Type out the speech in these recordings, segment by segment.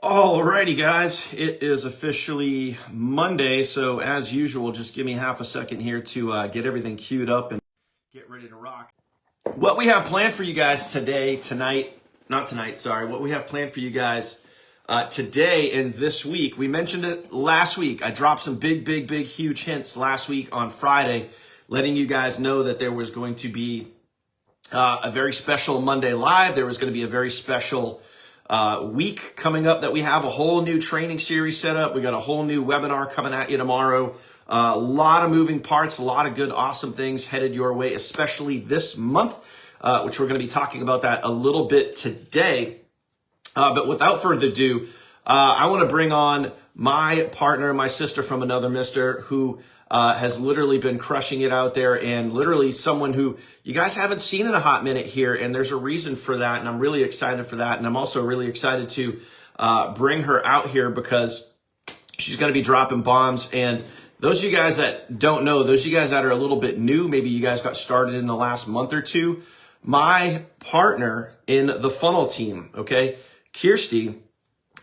Alrighty, guys, it is officially Monday, so as usual, just give me half a second here to get everything queued up and get ready to rock. What we have planned for you guys what we have planned for you guys today and this week, we mentioned it last week. I dropped some big, huge hints last week on Friday, letting you guys know that there was going to be a very special Monday Live. There was going to be a very special week coming up that we have a whole new training series set up. We got a whole new webinar coming at you tomorrow. A lot of moving parts, a lot of good, awesome things headed your way, especially this month, which we're going to be talking about that a little bit today. But without further ado, I want to bring on my partner, my sister from another mister, who has literally been crushing it out there, and literally someone who you guys haven't seen in a hot minute here. And there's a reason for that. And I'm really excited for that. And I'm also really excited to bring her out here because she's going to be dropping bombs. And those of you guys that don't know, those of you guys that are a little bit new, maybe you guys got started in the last month or two, my partner in the funnel team, okay, Kirsty,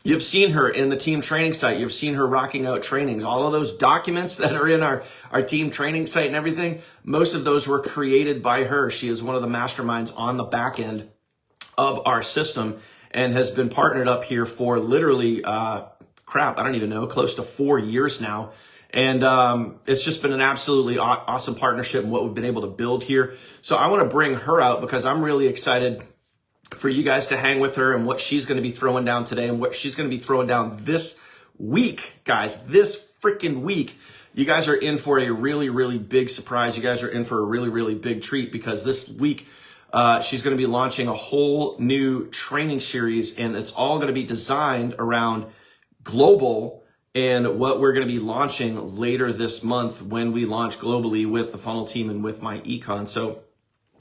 you've seen her in the team training site. You've seen her rocking out trainings. All of those documents that are in our team training site and everything, most of those were created by her. She is one of the masterminds on the back end of our system and has been partnered up here for literally, I don't even know, close to 4 years now. And it's just been an absolutely awesome partnership and what we've been able to build here. So I want to bring her out because I'm really excited for you guys to hang with her and what she's going to be throwing down today and what she's going to be throwing down this week, guys. This freaking week, you guys are in for a really big surprise. You guys are in for a really big treat because this week she's going to be launching a whole new training series, and it's all going to be designed around global and what we're going to be launching later this month when we launch globally with the funnel team and with my econ. So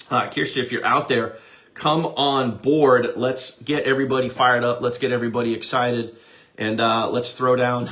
Kirsty, if you're out there, come on board. Let's get everybody fired up. Let's get everybody excited. And let's throw down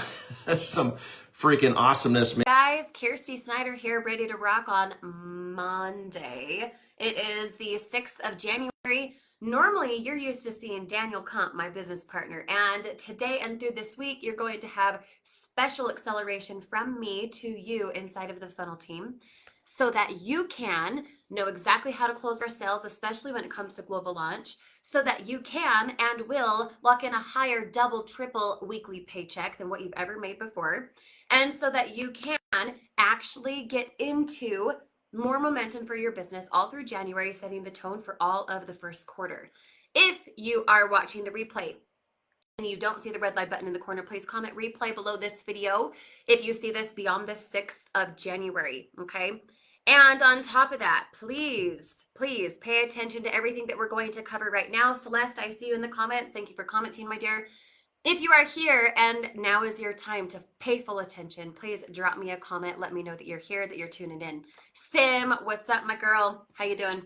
some freaking awesomeness. Guys, Kirsty Snyder here, ready to rock on Monday. It is the 6th of January. Normally, you're used to seeing Daniel Kump, my business partner. And today and through this week, you're going to have special acceleration from me to you inside of the funnel team so that you can know exactly how to close our sales, especially when it comes to global launch, so that you can and will lock in a higher double, triple weekly paycheck than what you've ever made before. And so that you can actually get into more momentum for your business all through January, setting the tone for all of the first quarter. If you are watching the replay and you don't see the red light button in the corner, please comment replay below this video if you see this beyond the 6th of January, okay? And on top of that, please pay attention to everything that we're going to cover right now. Celeste, I see you in the comments. Thank you for commenting, my dear. If you are here and now is your time to pay full attention, please drop me a comment. Let me know that you're here, that you're tuning in. Sim, what's up, my girl? How you doing?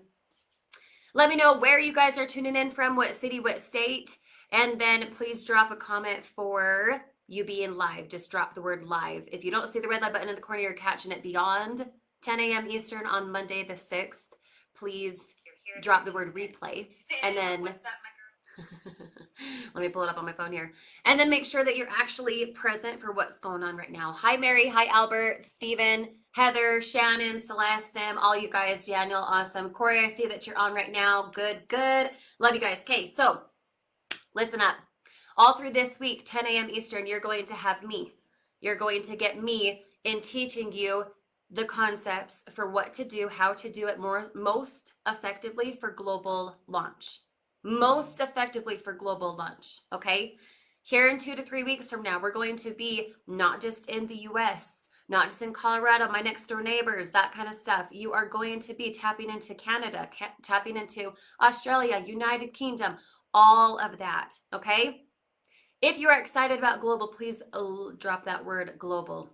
Let me know where you guys are tuning in from, what city, what state. And then please drop a comment for you being live. Just drop the word live. If you don't see the red light button in the corner, you're catching it beyond 10 a.m. Eastern on Monday the 6th. Please drop the word replay. And then... What's up, my let me pull it up on my phone here. And then make sure that you're actually present for what's going on right now. Hi, Mary. Hi, Albert, Steven, Heather, Shannon, Celeste, Sam, all you guys, Daniel, awesome. Corey, I see that you're on right now. Good. Love you guys. Okay, so listen up. All through this week, 10 a.m. Eastern, you're going to have me. You're going to get me in teaching you the concepts for what to do, how to do it most effectively for global launch. Most effectively for global launch, okay? Here in 2 to 3 weeks from now, we're going to be not just in the US, not just in Colorado, my next door neighbors, that kind of stuff. You are going to be tapping into Canada, tapping into Australia, United Kingdom, all of that, okay? If you are excited about global, please drop that word global.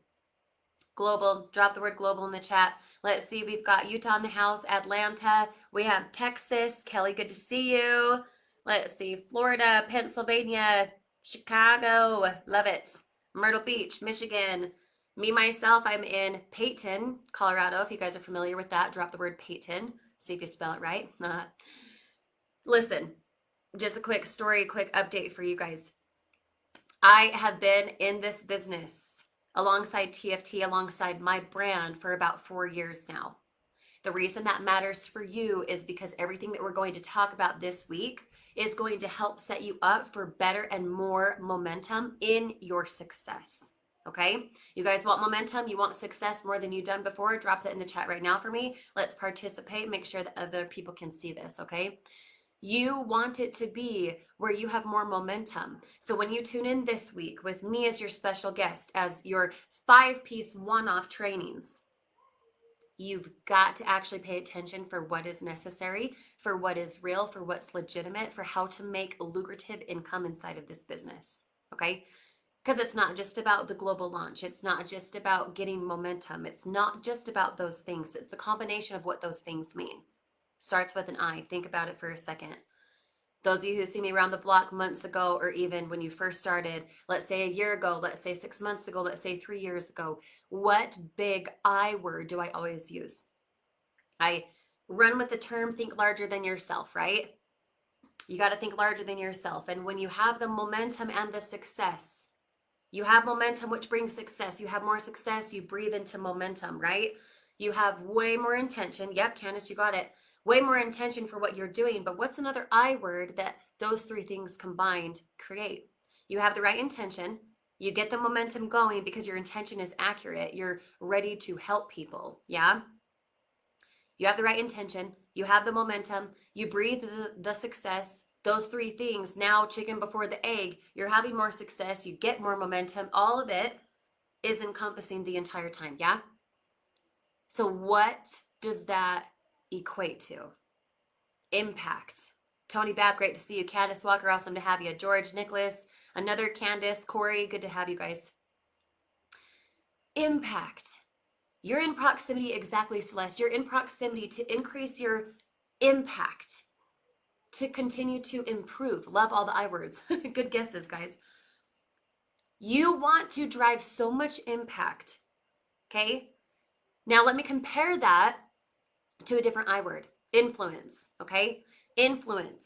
Global, drop the word global in the chat. Let's see, we've got Utah in the house, Atlanta. We have Texas. Kelly, good to see you. Let's see, Florida, Pennsylvania, Chicago. Love it. Myrtle Beach, Michigan. Me, myself, I'm in Peyton, Colorado. If you guys are familiar with that, drop the word Peyton. See if you spell it right. Listen, just a quick story, quick update for you guys. I have been in this business alongside TFT, alongside my brand for about 4 years now. The reason that matters for you is because everything that we're going to talk about this week is going to help set you up for better and more momentum in your success. Okay? You guys want momentum? You want success more than you've done before? Drop that in the chat right now for me. Let's participate. Make sure that other people can see this, okay? You want it to be where you have more momentum. So when you tune in this week with me as your special guest, as your 5-piece one-off trainings, you've got to actually pay attention for what is necessary, for what is real, for what's legitimate, for how to make lucrative income inside of this business. Okay? Because it's not just about the global launch. It's not just about getting momentum. It's not just about those things. It's the combination of what those things mean. Starts with an I. Think about it for a second. Those of you who see me around the block months ago, or even when you first started, let's say a year ago, let's say 6 months ago, let's say 3 years ago, what big I word do I always use? I run with the term think larger than yourself, right? You got to think larger than yourself. And when you have the momentum and the success, you have momentum, which brings success. You have more success, you breathe into momentum, right? You have way more intention. Yep, Candace, you got it. Way more intention for what you're doing. But what's another I word that those three things combined create? You have the right intention. You get the momentum going because your intention is accurate. You're ready to help people. Yeah. You have the right intention. You have the momentum. You breathe the success. Those three things, now chicken before the egg, you're having more success. You get more momentum. All of it is encompassing the entire time. Yeah. So what does that equate to? Impact. Tony Babb, great to see you. Candace Walker, awesome to have you. George, Nicholas, another Candace, Corey, good to have you guys. Impact. You're in proximity, exactly, Celeste. You're in proximity to increase your impact, to continue to improve. Love all the I words. Good guesses, guys. You want to drive so much impact, okay? Now let me compare that to a different I word, influence, okay? Influence.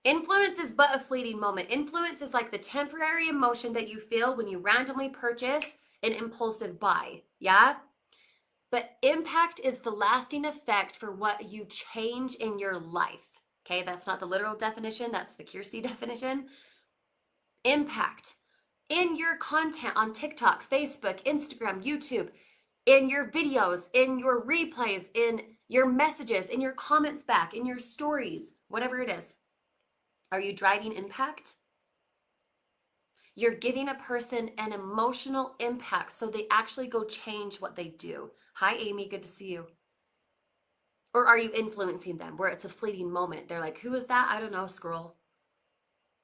Influence is but a fleeting moment. Influence is like the temporary emotion that you feel when you randomly purchase an impulsive buy, yeah? But impact is the lasting effect for what you change in your life. Okay, that's not the literal definition, that's the Kirsty definition. Impact in your content on TikTok, Facebook, Instagram, YouTube, in your videos, in your replays, in your messages, in your comments back, in your stories, whatever it is. Are you driving impact? You're giving a person an emotional impact so they actually go change what they do. Hi, Amy, good to see you. Or are you influencing them where it's a fleeting moment? They're like, who is that? I don't know, scroll.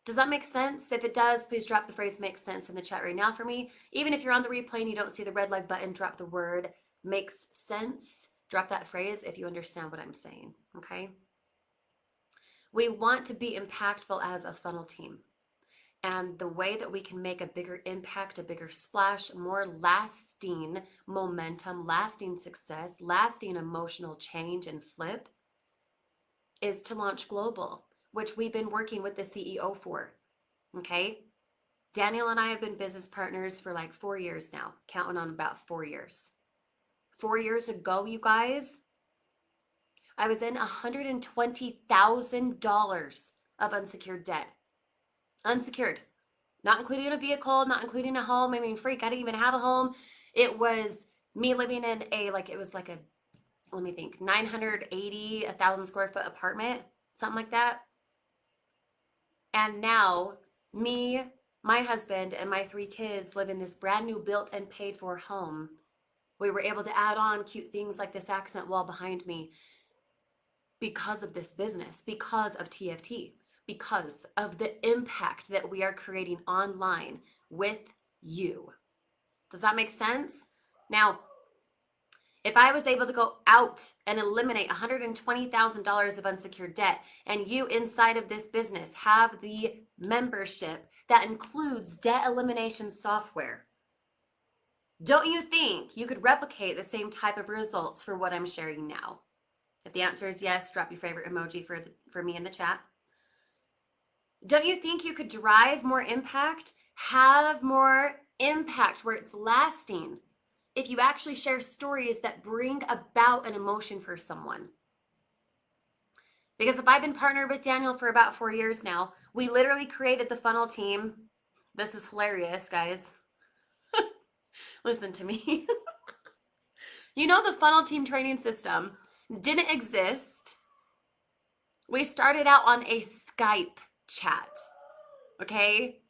Does that make sense? If it does, please drop the phrase makes sense in the chat right now for me. Even if you're on the replay and you don't see the red like button, drop the word makes sense. Drop that phrase if you understand what I'm saying, okay? We want to be impactful as a funnel team. And the way that we can make a bigger impact, a bigger splash, more lasting momentum, lasting success, lasting emotional change and flip is to launch global, which we've been working with the CEO for. Okay? Daniel and I have been business partners for like 4 years now, counting on about 4 years. 4 years ago, you guys, I was in $120,000 of unsecured debt. Unsecured. Not including a vehicle, not including a home. I mean, freak, I didn't even have a home. It was me living in it was like a, let me think, 980, 1,000 square foot apartment, something like that. And now me, my husband, and my 3 kids live in this brand new built and paid for home. We were able to add on cute things like this accent wall behind me because of this business, because of TFT, because of the impact that we are creating online with you. Does that make sense? Now, if I was able to go out and eliminate $120,000 of unsecured debt, and you inside of this business have the membership that includes debt elimination software, don't you think you could replicate the same type of results for what I'm sharing now? If the answer is yes, drop your favorite emoji for me in the chat. Don't you think you could drive more impact have more impact where it's lasting if you actually share stories that bring about an emotion for someone. Because if I've been partnered with Daniel for about 4 years now, we literally created the funnel team. This is hilarious, guys. Listen to me. You know, the funnel team training system didn't exist. We started out on a Skype chat, okay?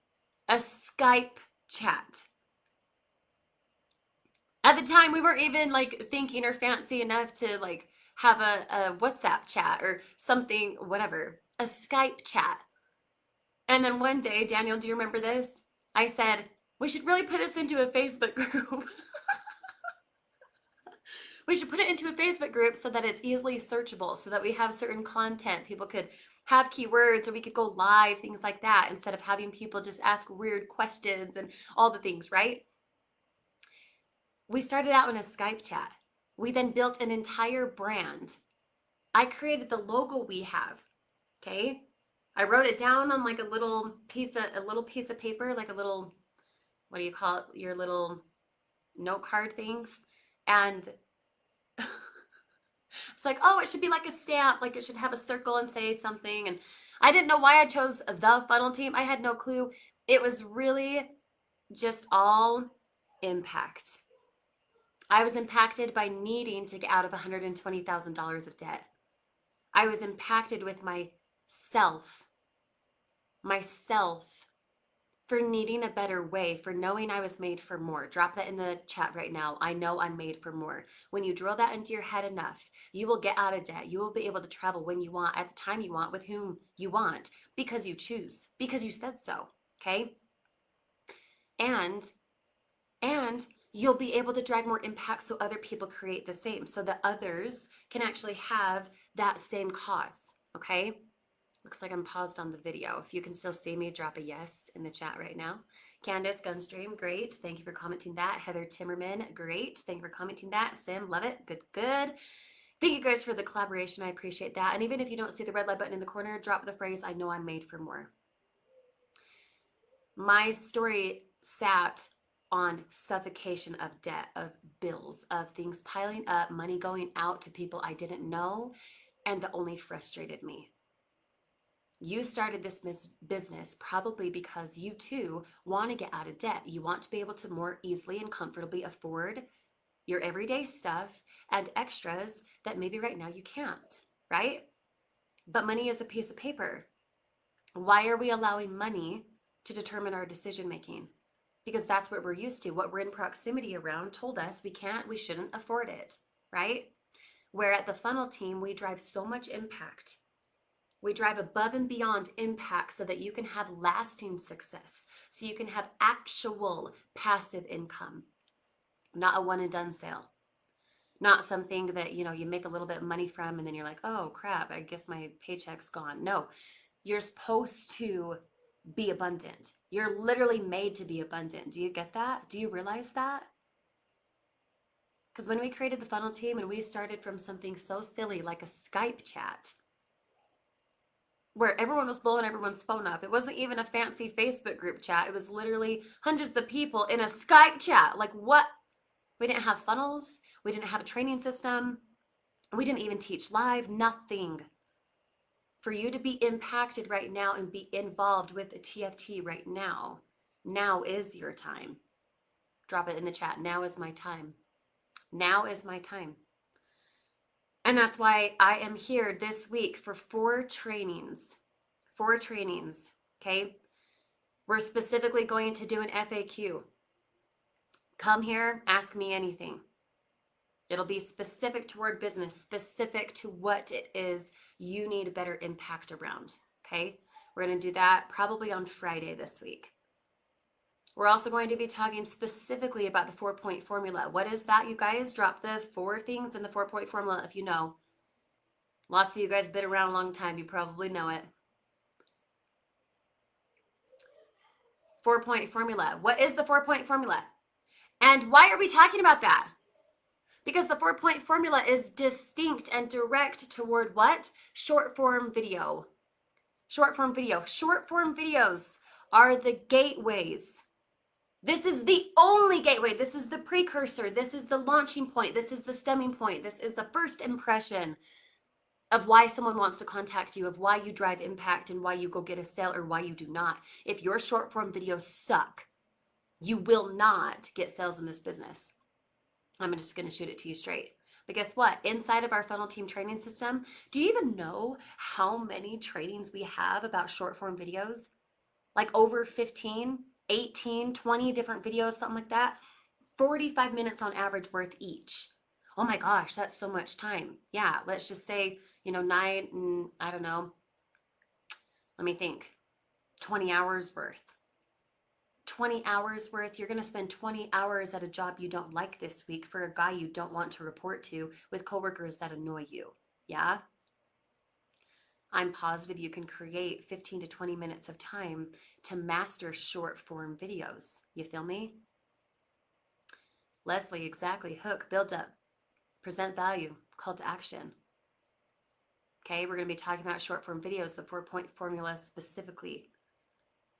A Skype chat. At the time, we weren't even like thinking or fancy enough to like have a WhatsApp chat or something, whatever, a Skype chat. And then one day, Daniel, do you remember this? I said, we should really put this into a Facebook group. We should put it into a Facebook group so that it's easily searchable, so that we have certain content. People could have keywords, or we could go live, things like that, instead of having people just ask weird questions and all the things, right? We started out in a Skype chat. We then built an entire brand. I created the logo we have, okay? I wrote it down on like a little piece of paper, like a little, what do you call it? Your little note card things. And it's like, oh, it should be like a stamp, like it should have a circle and say something. And I didn't know why I chose the funnel team. I had no clue. It was really just all impact. I was impacted by needing to get out of $120,000 of debt. I was impacted with myself for needing a better way, for knowing I was made for more. Drop that in the chat right now. I know I'm made for more. When you drill that into your head enough, you will get out of debt. You will be able to travel when you want, at the time you want, with whom you want, because you choose, because you said so, okay? And you'll be able to drive more impact so other people create the same, so that others can actually have that same cause, okay? Looks like I'm paused on the video. If you can still see me, drop a yes in the chat right now. Candace Gunstream, great. Thank you for commenting that. Heather Timmerman, great. Thank you for commenting that. Sim, love it. Good, good. Thank you guys for the collaboration. I appreciate that. And even if you don't see the red light button in the corner, drop the phrase, I know I'm made for more. My story sat on suffocation of debt, of bills, of things piling up, money going out to people I didn't know, and that only frustrated me. You started this business probably because you too want to get out of debt. You want to be able to more easily and comfortably afford your everyday stuff and extras that maybe right now you can't, right? But money is a piece of paper. Why are we allowing money to determine our decision making? Because that's what we're used to. What we're in proximity around told us we can't, we shouldn't afford it, right? Where at the funnel team, we drive so much impact. We drive above and beyond impact so that you can have lasting success, so you can have actual passive income, not a one and done sale, not something that, you make a little bit of money from and then you're like, oh crap, I guess my paycheck's gone. No, you're supposed to be abundant. You're literally made to be abundant. Do you get that? Do you realize that? Because when we created the funnel team and we started from something so silly like a Skype chat, where everyone was blowing everyone's phone up. It wasn't even a fancy Facebook group chat. It was literally hundreds of people in a Skype chat. Like what? We didn't have funnels. We didn't have a training system. We didn't even teach live, nothing. For you to be impacted right now and be involved with a TFT right now, now is your time. Drop it in the chat. Now is my time. Now is my time. And that's why I am here this week for 4 trainings. 4 trainings, okay? We're specifically going to do an FAQ. Come here, ask me anything. It'll be specific toward business, specific to what it is you need better impact around, okay? We're going to do that probably on Friday this week. We're also going to be talking specifically about the 4-point formula. What is that, you guys? Drop the 4 things in the 4-point formula if you know. Lots of you guys been around a long time. You probably know it. 4-point formula. What is the 4-point formula? And why are we talking about that? Because the 4-point formula is distinct and direct toward what? Short form video. Short form video. Short form videos are the gateways. This is the only gateway. This is the precursor. This is the launching point. This is the stemming point. This is the first impression of why someone wants to contact you, of why you drive impact and why you go get a sale or why you do not. If your short form videos suck, you will not get sales in this business. I'm just going to shoot it to you straight. But guess what? Inside of our funnel team training system, do you even know how many trainings we have about short form videos? Like over 15, 18, 20 different videos, something like that. 45 minutes on average worth each. Oh my gosh, that's so much time. Yeah, let's just say, I don't know, let me think, 20 hours worth. 20 hours worth, you're going to spend 20 hours at a job you don't like this week for a guy you don't want to report to with coworkers that annoy you. Yeah? I'm positive you can create 15 to 20 minutes of time to master short form videos. You feel me? Leslie, exactly. Hook, build up, present value, call to action. Okay, we're going to be talking about short form videos, the 4-point formula specifically.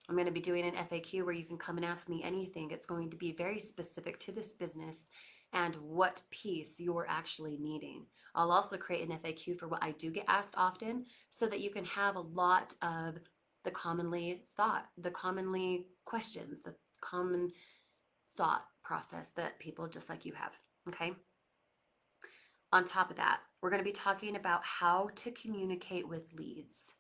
I'm going to be doing an FAQ where you can come and ask me anything. It's going to be very specific to this business and what piece you're actually needing. I'll also create an FAQ for what I do get asked often so that you can have a lot of the commonly questions, the common thought process that people just like you have, okay? On top of that, we're going to be talking about how to communicate with leads.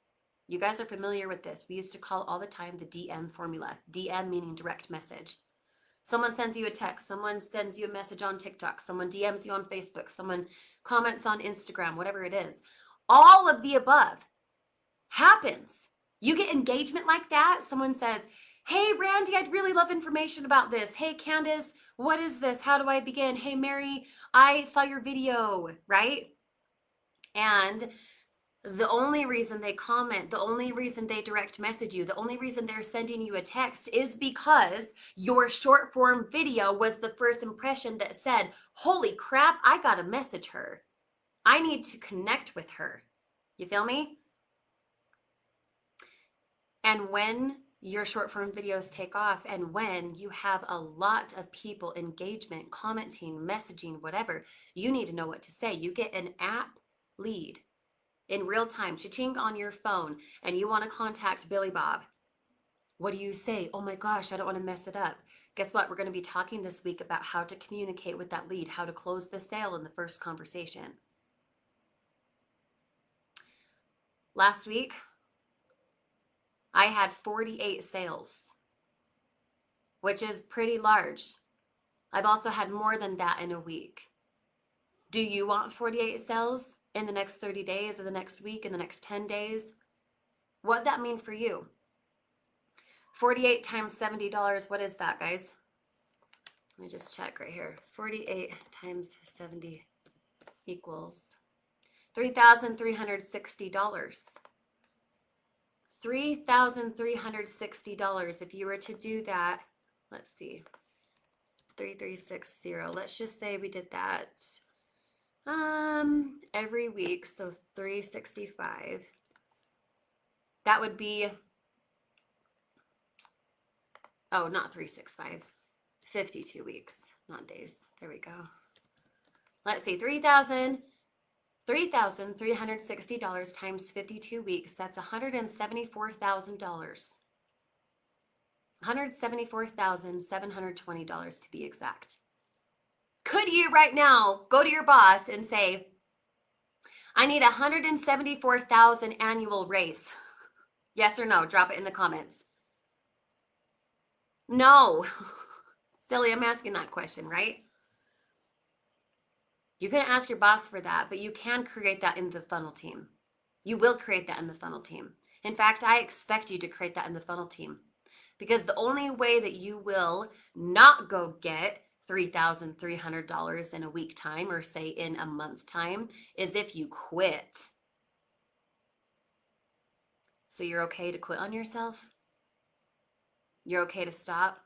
You guys are familiar with this. We used to call all the time the DM formula. DM meaning direct message. Someone sends you a text, someone sends you a message on TikTok, someone DMs you on Facebook, someone comments on Instagram, whatever it is. All of the above happens. You get engagement like that. Someone says, hey, Randy, I'd really love information about this. Hey, Candace, what is this? How do I begin? Hey, Mary, I saw your video, right? And the only reason they comment, the only reason they direct message you, the only reason they're sending you a text is because your short form video was the first impression that said, holy crap, I gotta message her. I need to connect with her. You feel me? And when your short form videos take off and when you have a lot of people engagement, commenting, messaging, whatever, you need to know what to say. You get an app lead in real time, cha-ching on your phone, and you want to contact Billy Bob. What do you say? Oh my gosh, I don't want to mess it up. Guess what? We're going to be talking this week about how to communicate with that lead, how to close the sale in the first conversation. Last week, I had 48 sales, which is pretty large. I've also had more than that in a week. Do you want 48 sales in the next 30 days, or the next week, in the next 10 days? What'd that mean for you? 48 times $70, what is that, guys? Let me just check right here. 48 times 70 equals $3,360. $3,360. If you were to do that, let's see, 3360. Let's just say we did that every week, so 365. That would be, oh, not 365, 52 weeks, not days. There we go. Let's see, $3,360 times 52 weeks. That's $174,000. $174,720 to be exact. Could you right now go to your boss and say, I need $174,000 annual raise? Yes or no? Drop it in the comments. No. Silly, I'm asking that question, right? You can ask your boss for that, but you can create that in the funnel team. You will create that in the funnel team. In fact, I expect you to create that in the funnel team, because the only way that you will not go get $3,300 in a week time, or say in a month time, is if you quit. So you're okay to quit on yourself? You're okay to stop?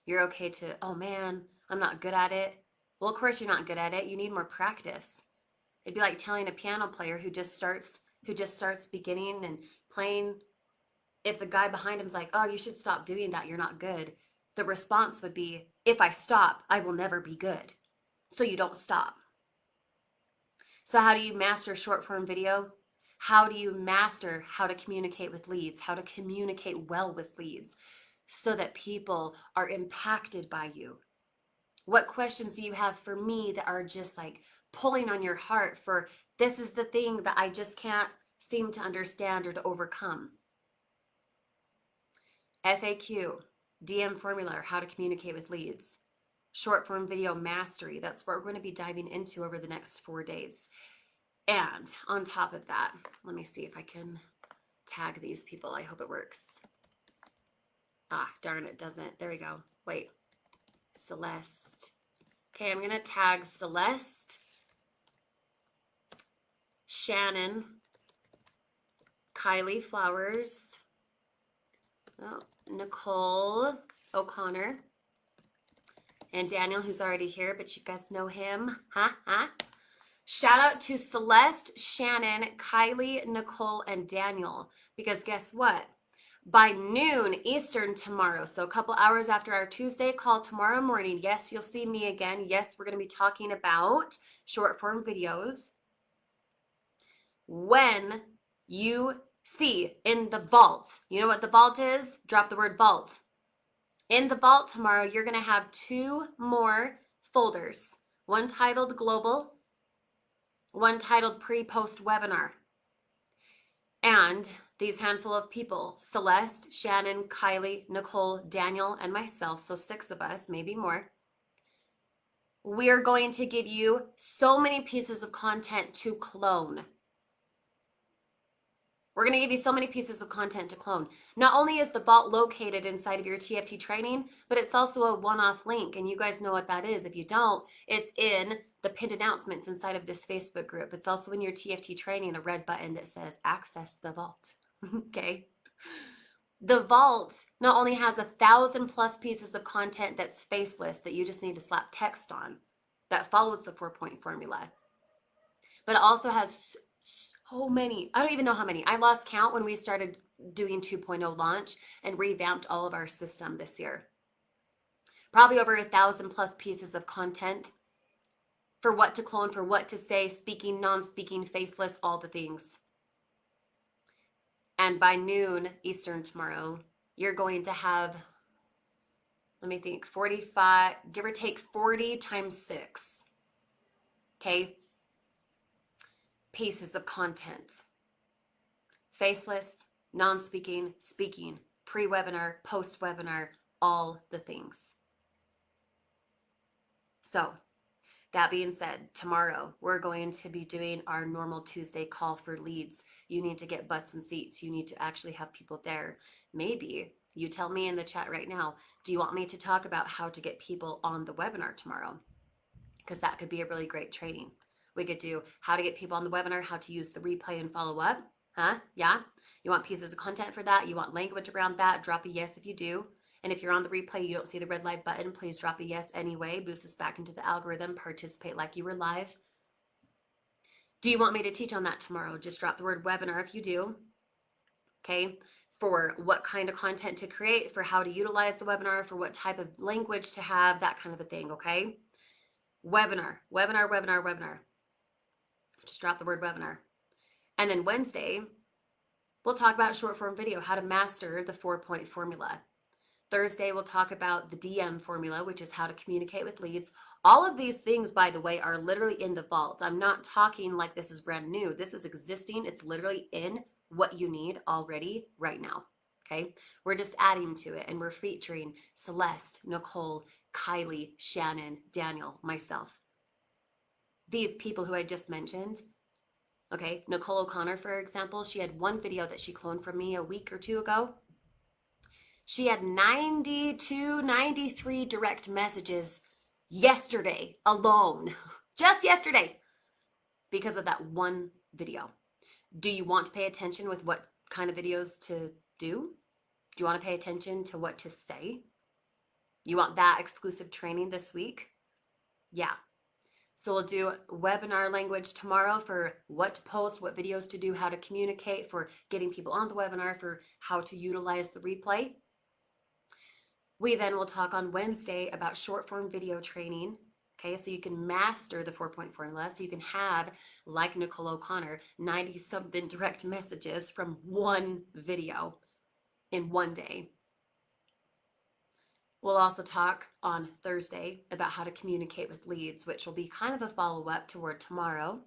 You're okay to, oh man, I'm not good at it. Well, of course you're not good at it. You need more practice. It'd be like telling a piano player who just starts beginning and playing If the guy behind him's like, oh, you should stop doing that, you're not good, the response would be, if I stop, I will never be good. So you don't stop. So how do you master short form video? How do you master how to communicate with leads, how to communicate well with leads so that people are impacted by you? What questions do you have for me that are just like pulling on your heart for this is the thing that I just can't seem to understand or to overcome? FAQ, DM formula, or how to communicate with leads. Short form video mastery, that's what we're going to be diving into over the next 4 days. And on top of that, let me see if I can tag these people. I hope it works. Ah, darn, it doesn't. There we go. Wait, Celeste. Okay, I'm going to tag Celeste, Shannon, Kylie Flowers, Nicole O'Connor, and Daniel, who's already here, but you guys know him. Huh? Shout out to Celeste, Shannon, Kylie, Nicole, and Daniel. Because guess what? By noon Eastern tomorrow, so a couple hours after our Tuesday call tomorrow morning, yes, you'll see me again. Yes, we're going to be talking about short form videos. When you see in the vault, you know what the vault is? Drop the word vault. In the vault tomorrow, you're going to have 2 more folders. One titled Global, one titled Pre-Post Webinar. And these handful of people, Celeste, Shannon, Kylie, Nicole, Daniel, and myself, so 6 of us, maybe more, we're going to give you so many pieces of content to clone. We're going to give you so many pieces of content to clone. Not only is the vault located inside of your TFT training, but it's also a one-off link. And you guys know what that is. If you don't, it's in the pinned announcements inside of this Facebook group. It's also in your TFT training, a red button that says access the vault. Okay. The vault not only has 1,000+ pieces of content that's faceless that you just need to slap text on that follows the 4-point formula, but it also has so many, I don't even know how many. I lost count when we started doing 2.0 launch and revamped all of our system this year. Probably over 1,000+ pieces of content for what to clone, for what to say, speaking, non-speaking, faceless, all the things. And by noon Eastern tomorrow, you're going to have, let me think, 45, give or take 40 times 6. Okay. Pieces of content. Faceless, non-speaking, speaking, pre-webinar, post-webinar, all the things. So that being said, tomorrow we're going to be doing our normal Tuesday call for leads. You need to get butts and seats. You need to actually have people there. Maybe you tell me in the chat right now, do you want me to talk about how to get people on the webinar tomorrow? Because that could be a really great training. We could do how to get people on the webinar, how to use the replay and follow up. Huh? Yeah? You want pieces of content for that? You want language around that? Drop a yes if you do. And if you're on the replay, you don't see the red live button, please drop a yes anyway. Boost us back into the algorithm. Participate like you were live. Do you want me to teach on that tomorrow? Just drop the word webinar if you do. Okay. For what kind of content to create, for how to utilize the webinar, for what type of language to have, that kind of a thing. Okay. Webinar. Just drop the word webinar. And then Wednesday, we'll talk about short form video, how to master the 4-point formula. Thursday, we'll talk about the DM formula, which is how to communicate with leads. All of these things, by the way, are literally in the vault. I'm not talking like this is brand new. This is existing. It's literally in what you need already right now. Okay. We're just adding to it, and we're featuring Celeste, Nicole, Kylie, Shannon, Daniel, myself. These people who I just mentioned. Okay, Nicole O'Connor, for example, she had one video that she cloned from me a week or 2 ago. She had 92, 93 direct messages yesterday alone, just yesterday, because of that one video. Do you want to pay attention with what kind of videos to do? Do you want to pay attention to what to say? You want that exclusive training this week? Yeah. So we'll do webinar language tomorrow for what to post, what videos to do, how to communicate, for getting people on the webinar, for how to utilize the replay. We then will talk on Wednesday about short form video training. Okay, so you can master the 4-point formula, so you can have, like Nicole O'Connor, 90 something direct messages from one video in one day. We'll also talk on Thursday about how to communicate with leads, which will be kind of a follow-up toward tomorrow,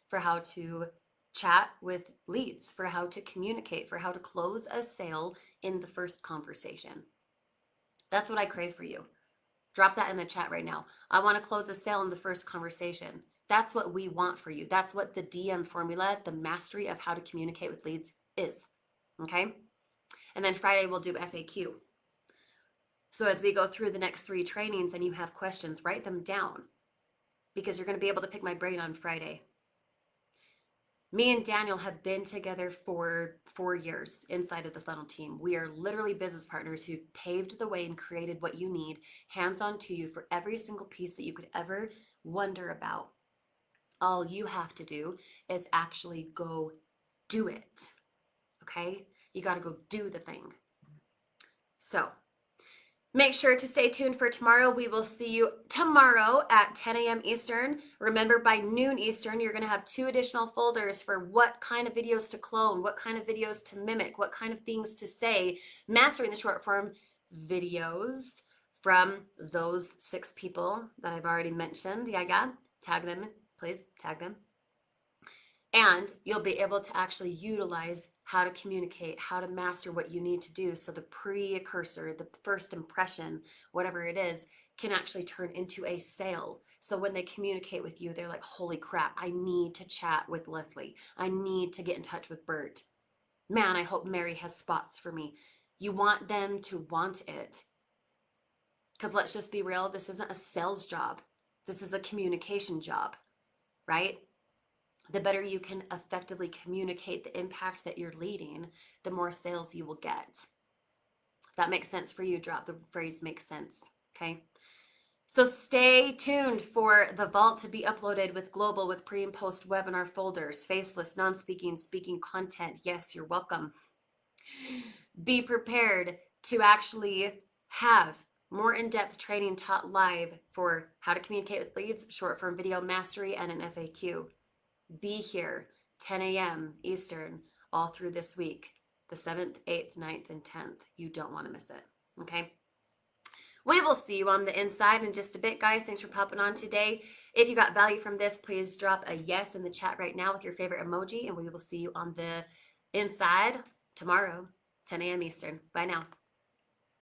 for how to chat with leads, for how to communicate, for how to close a sale in the first conversation. That's what I crave for you. Drop that in the chat right now. I want to close a sale in the first conversation. That's what we want for you. That's what the DM formula, the mastery of how to communicate with leads, is. Okay? And then Friday we'll do FAQ. So as we go through the next 3 trainings and you have questions, write them down, because you're going to be able to pick my brain on Friday. Me and Daniel have been together for 4 years inside of the funnel team. We are literally business partners who paved the way and created what you need, hands-on to you, for every single piece that you could ever wonder about. All you have to do is actually go do it. Okay? You got to go do the thing. So make sure to stay tuned for tomorrow. We will see you tomorrow at 10 a.m. Eastern. Remember, by noon Eastern, you're going to have 2 additional folders for what kind of videos to clone, what kind of videos to mimic, what kind of things to say, mastering the short form videos from those 6 people that I've already mentioned. Yeah. Tag them, please tag them. And you'll be able to actually utilize how to communicate, how to master what you need to do, so the precursor, the first impression, whatever it is, can actually turn into a sale. So when they communicate with you, they're like, holy crap, I need to chat with Leslie. I need to get in touch with Bert. Man, I hope Mary has spots for me. You want them to want it. Because let's just be real, this isn't a sales job. This is a communication job, right? The better you can effectively communicate the impact that you're leading, the more sales you will get. If that makes sense for you, drop the phrase "makes sense." Okay. So stay tuned for the vault to be uploaded with global, with pre and post webinar folders, faceless, non-speaking, speaking content. Yes, you're welcome. Be prepared to actually have more in-depth training taught live for how to communicate with leads, short form video mastery, and an FAQ. Be here 10 a.m. Eastern all through this week, the 7th, 8th, 9th, and 10th. You don't want to miss it, okay? We will see you on the inside in just a bit, guys. Thanks for popping on today. If you got value from this, please drop a yes in the chat right now with your favorite emoji, and we will see you on the inside tomorrow, 10 a.m. Eastern. Bye now.